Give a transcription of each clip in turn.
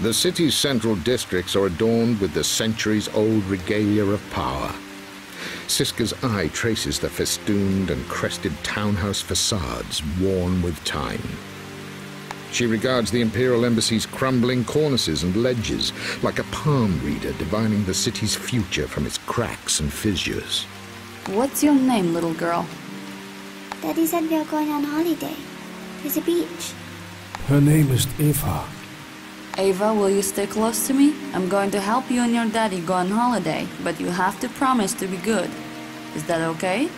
The city's central districts are adorned with the centuries-old regalia of power. Siska's eye traces the festooned and crested townhouse facades worn with time. She regards the Imperial Embassy's crumbling cornices and ledges like a palm reader divining the city's future from its cracks and fissures. What's your name, little girl? Daddy said we are going on holiday. There's a beach. Her name is Eva. Ava, will you stay close to me? I'm going to help you and your daddy go on holiday, but you have to promise to be good. Is that okay?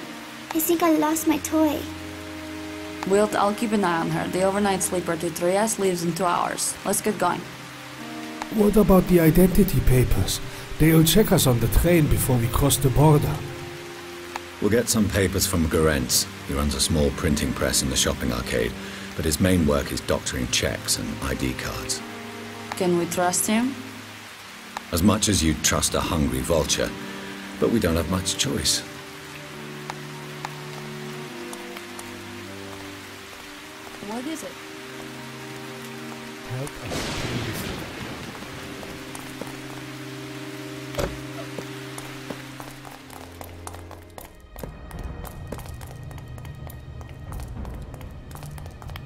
I think I lost my toy. Wilt, I'll keep an eye on her. The overnight sleeper to Trieste leaves in 2 hours. Let's get going. What about the identity papers? They'll check us on the train before we cross the border. We'll get some papers from Gerentz. He runs a small printing press in the shopping arcade, but his main work is doctoring checks and ID cards. Can we trust him? As much as you'd trust a hungry vulture, but we don't have much choice. What is it? Help us, please.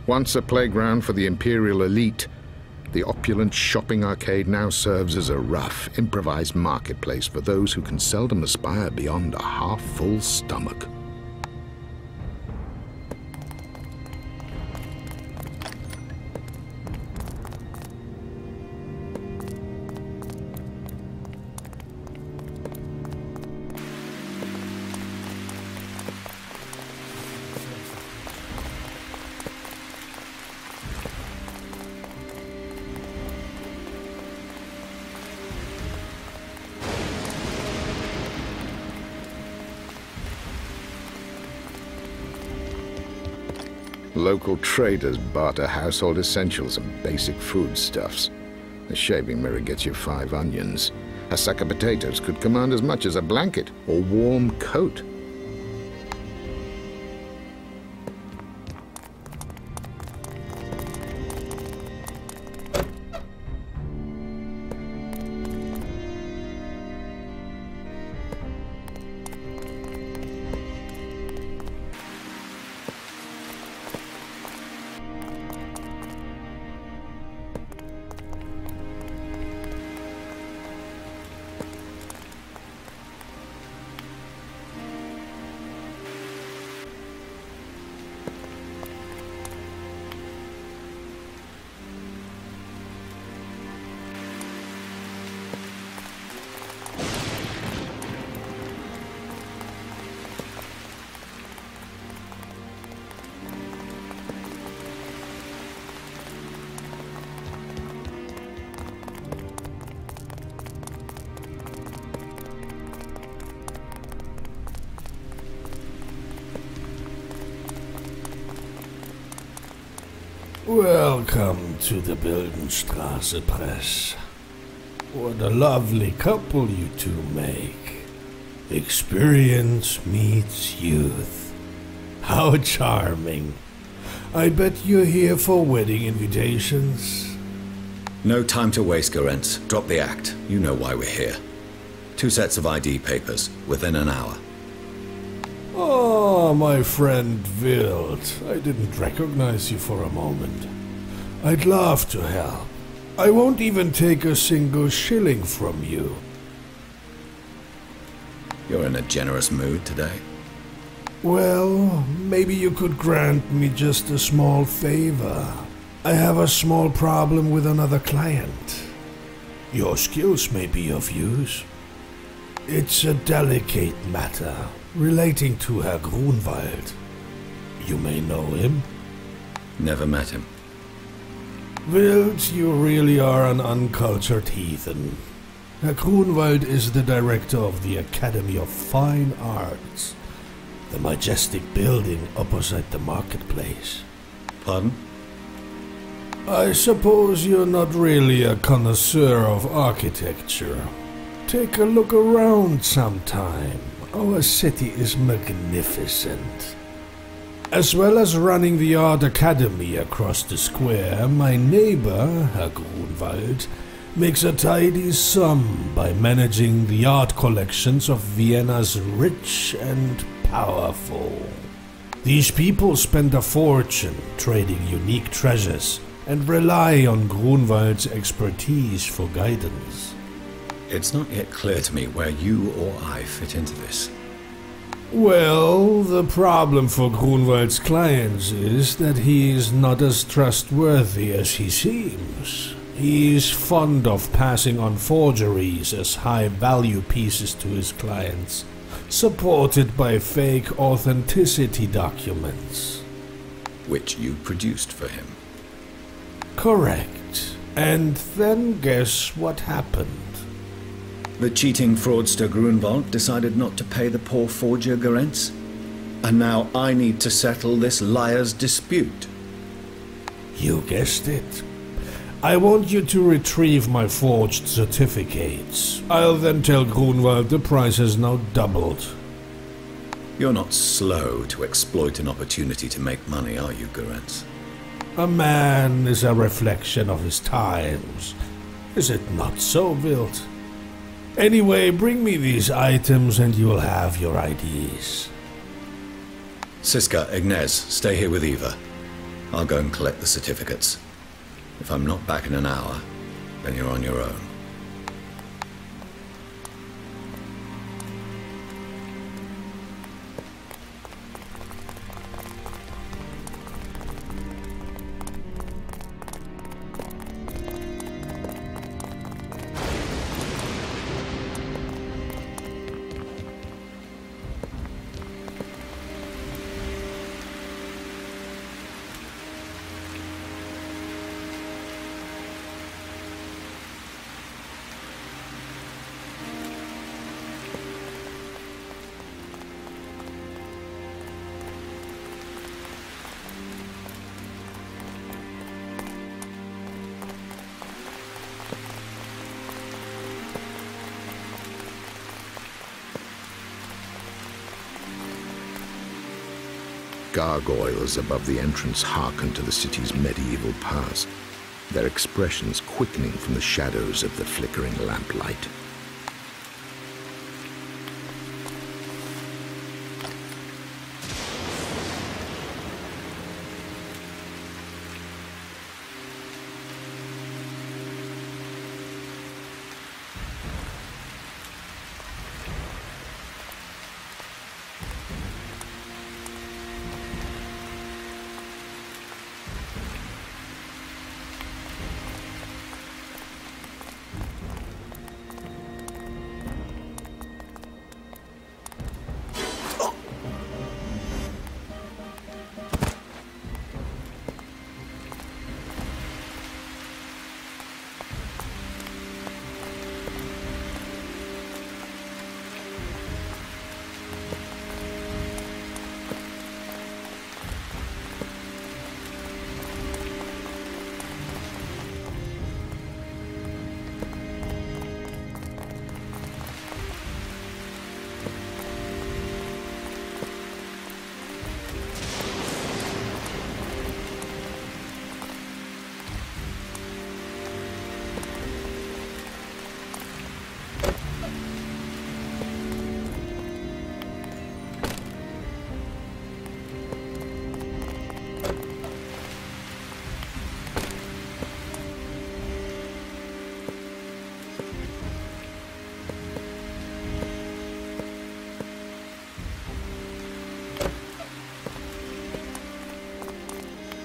Once a playground for the Imperial elite, the opulent shopping arcade now serves as a rough, improvised marketplace for those who can seldom aspire beyond a half-full stomach. Local traders barter household essentials and basic foodstuffs. A shaving mirror gets you 5 onions. A sack of potatoes could command as much as a blanket or warm coat. Welcome to the Bildenstraße Press. What a lovely couple you two make. Experience meets youth. How charming. I bet you're here for wedding invitations. No time to waste, Gerentz. Drop the act. You know why we're here. 2 sets of ID papers, within an hour. Oh, my friend Wild. I didn't recognize you for a moment. I'd love to help. I won't even take a single shilling from you. You're in a generous mood today. Well, maybe you could grant me just a small favor. I have a small problem with another client. Your skills may be of use. It's a delicate matter relating to Herr Grunwald. You may know him. Never met him. Wild, you really are an uncultured heathen. Herr Grunwald is the director of the Academy of Fine Arts, the majestic building opposite the marketplace. Pardon? I suppose you're not really a connoisseur of architecture. Take a look around sometime. Our city is magnificent. As well as running the Art Academy across the square, my neighbor, Herr Grunwald, makes a tidy sum by managing the art collections of Vienna's rich and powerful. These people spend a fortune trading unique treasures and rely on Grunwald's expertise for guidance. It's not yet clear to me where you or I fit into this. Well, the problem for Grunwald's clients is that he is not as trustworthy as he seems. He is fond of passing on forgeries as high-value pieces to his clients, supported by fake authenticity documents. Which you produced for him. Correct. And then guess what happened? The cheating fraudster Grunwald decided not to pay the poor forger Garentz. And now I need to settle this liar's dispute. You guessed it. I want you to retrieve my forged certificates. I'll then tell Grunwald the price has now doubled. You're not slow to exploit an opportunity to make money, are you, Garentz? A man is a reflection of his times. Is it not so, Wild? Anyway, bring me these items and you'll have your IDs. Siska, Ignaz, stay here with Eva. I'll go and collect the certificates. If I'm not back in an hour, then you're on your own. Gargoyles above the entrance hearken to the city's medieval past, their expressions quickening from the shadows of the flickering lamplight.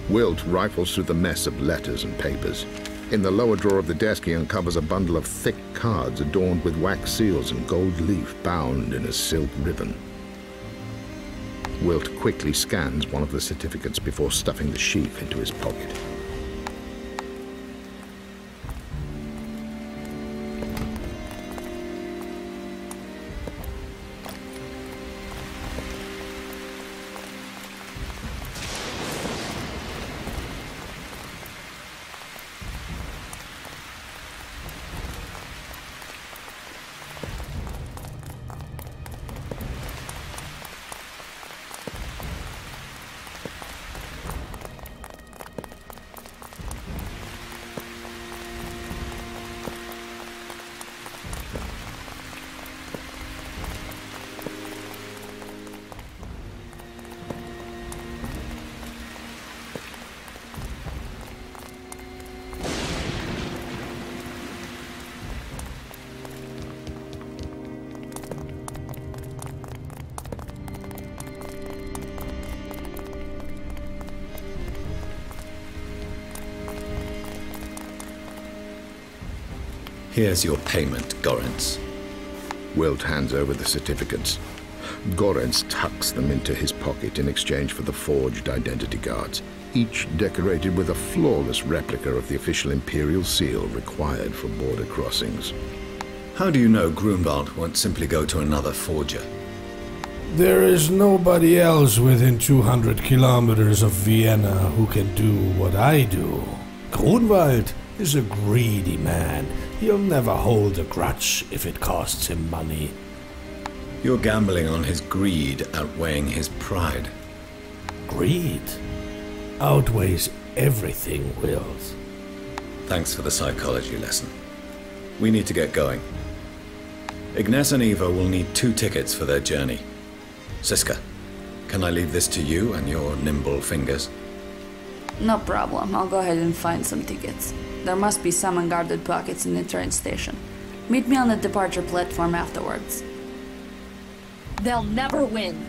Wilt rifles through the mess of letters and papers. In the lower drawer of the desk, he uncovers a bundle of thick cards adorned with wax seals and gold leaf bound in a silk ribbon. Wilt quickly scans one of the certificates before stuffing the sheaf into his pocket. Here's your payment, Gorentz. Wilt hands over the certificates. Gorentz tucks them into his pocket in exchange for the forged identity cards, each decorated with a flawless replica of the official imperial seal required for border crossings. How do you know Grunwald won't simply go to another forger? There is nobody else within 200 kilometers of Vienna who can do what I do. Grunwald is a greedy man. He'll never hold a grudge if it costs him money. You're gambling on his greed outweighing his pride. Greed outweighs everything, Wills. Thanks for the psychology lesson. We need to get going. Ignace and Eva will need 2 tickets for their journey. Siska, can I leave this to you and your nimble fingers? No problem, I'll go ahead and find some tickets. There must be some unguarded pockets in the train station. Meet me on the departure platform afterwards. They'll never win.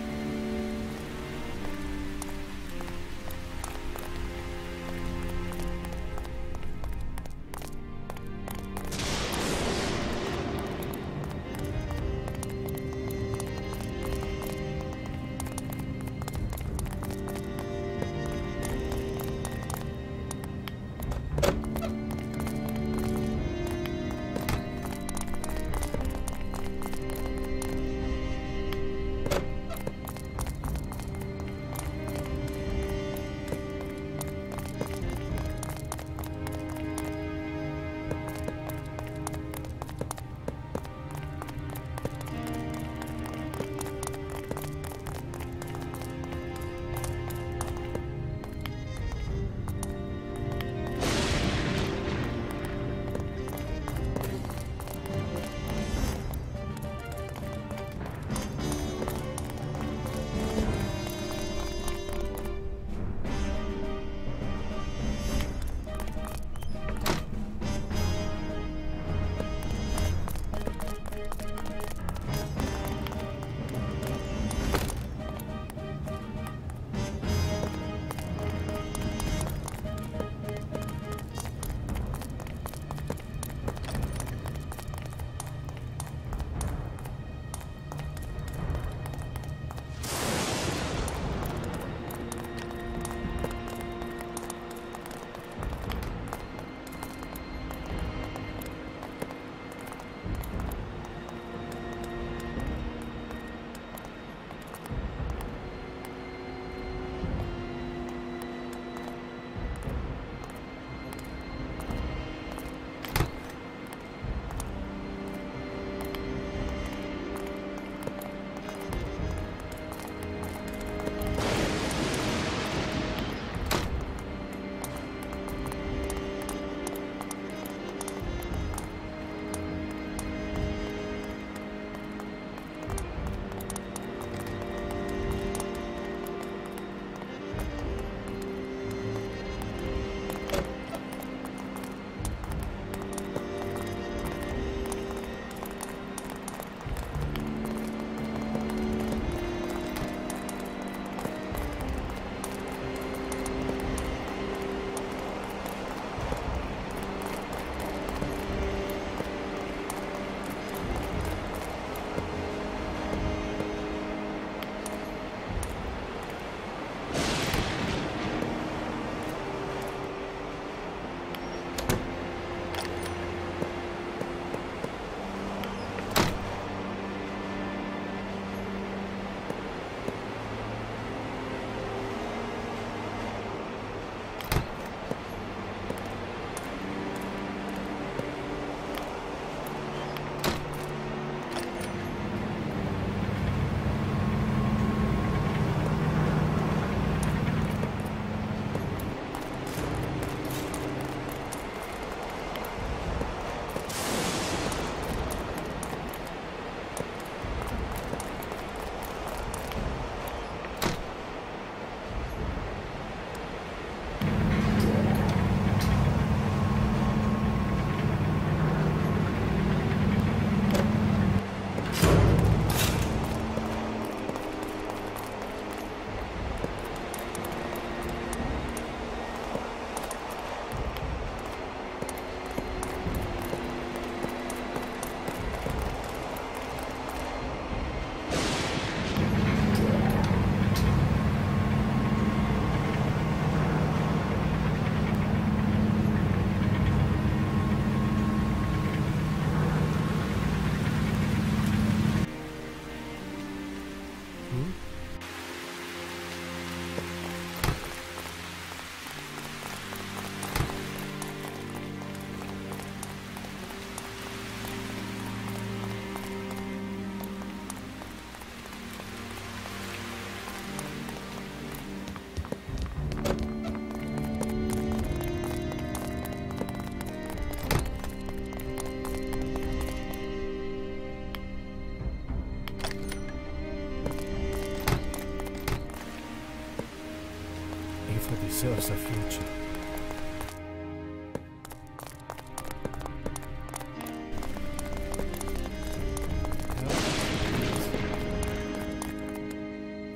deserves a future.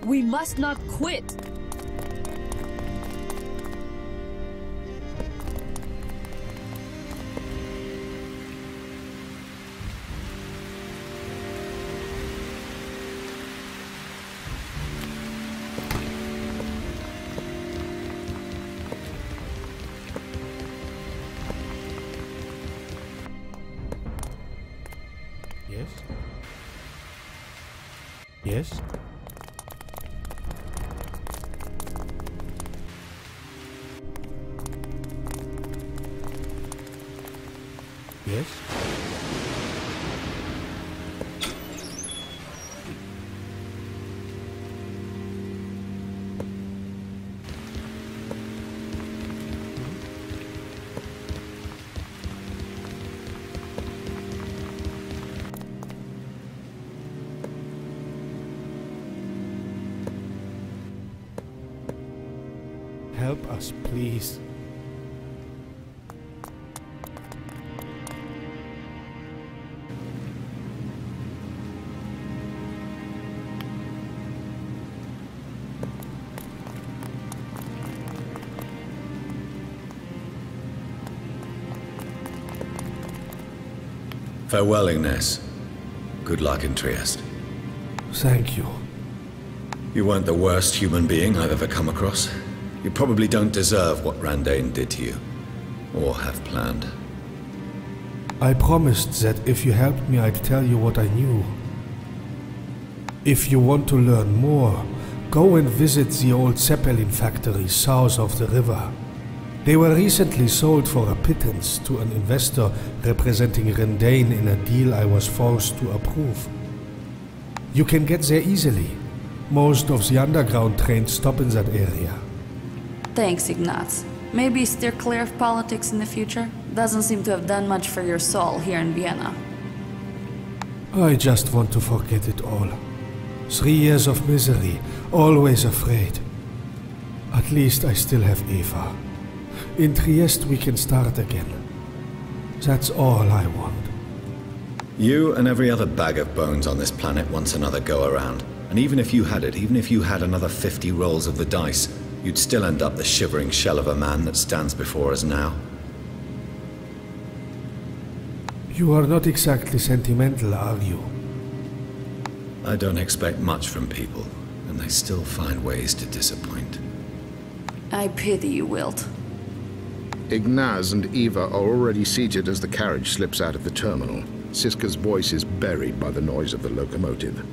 We must not quit. Yes? Yes? Yes? Help us, please. Farewell, Ignace. Good luck in Trieste. Thank you. You weren't the worst human being I've ever come across. You probably don't deserve what Randain did to you, or have planned. I promised that if you helped me, I'd tell you what I knew. If you want to learn more, go and visit the old Zeppelin factories south of the river. They were recently sold for a pittance to an investor representing Randain in a deal I was forced to approve. You can get there easily. Most of the underground trains stop in that area. Thanks, Ignaz. Maybe steer clear of politics in the future? Doesn't seem to have done much for your soul here in Vienna. I just want to forget it all. 3 years of misery, always afraid. At least I still have Eva. In Trieste we can start again. That's all I want. You and every other bag of bones on this planet wants another go around. And even if you had it, even if you had another 50 rolls of the dice, you'd still end up the shivering shell of a man that stands before us now. You are not exactly sentimental, are you? I don't expect much from people, and they still find ways to disappoint. I pity you, Wilt. Ignaz and Eva are already seated as the carriage slips out of the terminal. Siska's voice is buried by the noise of the locomotive.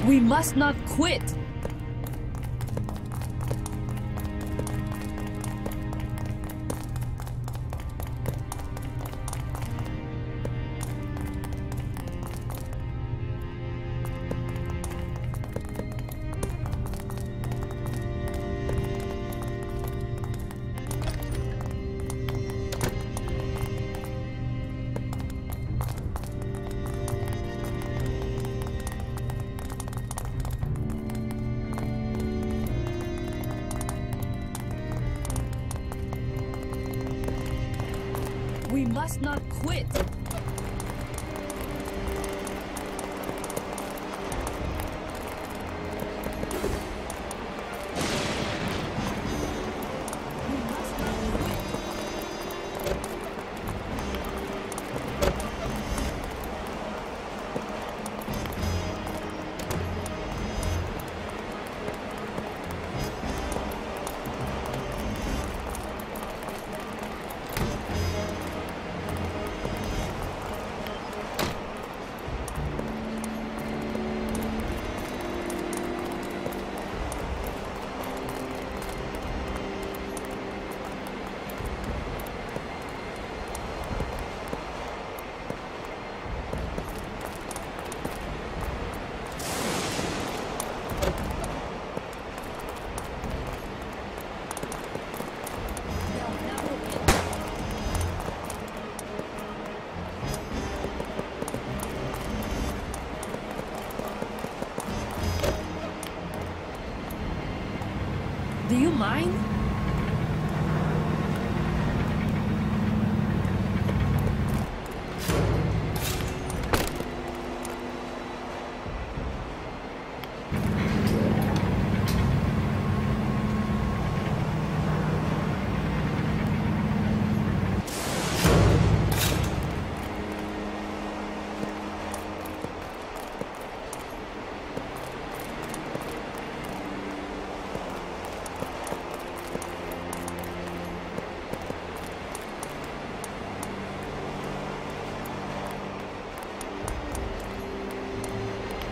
We must not quit. We must not quit. Do you mind?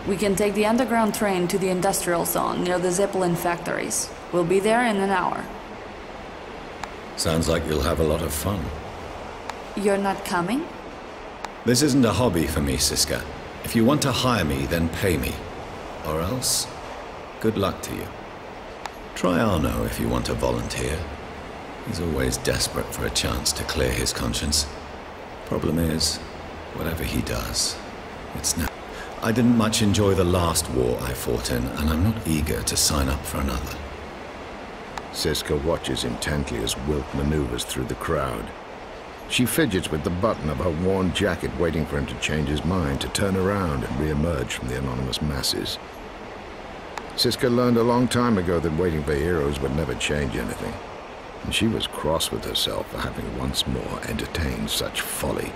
We can take the underground train to the industrial zone near the Zeppelin factories. We'll be there in an hour. Sounds like you'll have a lot of fun. You're not coming? This isn't a hobby for me, Siska. If you want to hire me, then pay me. Or else, good luck to you. Try Arno if you want to volunteer. He's always desperate for a chance to clear his conscience. Problem is, whatever he does, it's now. I didn't much enjoy the last war I fought in, and I'm not eager to sign up for another. Siska watches intently as Wilk maneuvers through the crowd. She fidgets with the button of her worn jacket, waiting for him to change his mind, to turn around and re-emerge from the anonymous masses. Siska learned a long time ago that waiting for heroes would never change anything, and she was cross with herself for having once more entertained such folly.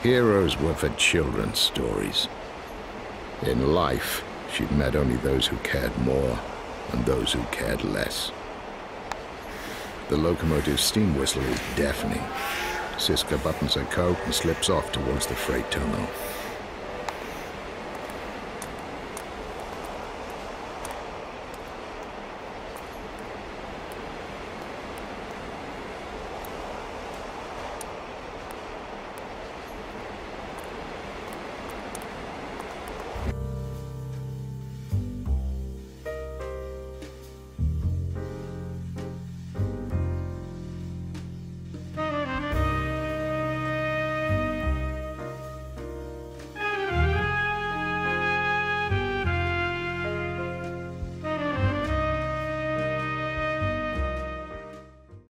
Heroes were for children's stories. In life, she'd met only those who cared more and those who cared less. The locomotive's steam whistle is deafening. Siska buttons her coat and slips off towards the freight terminal.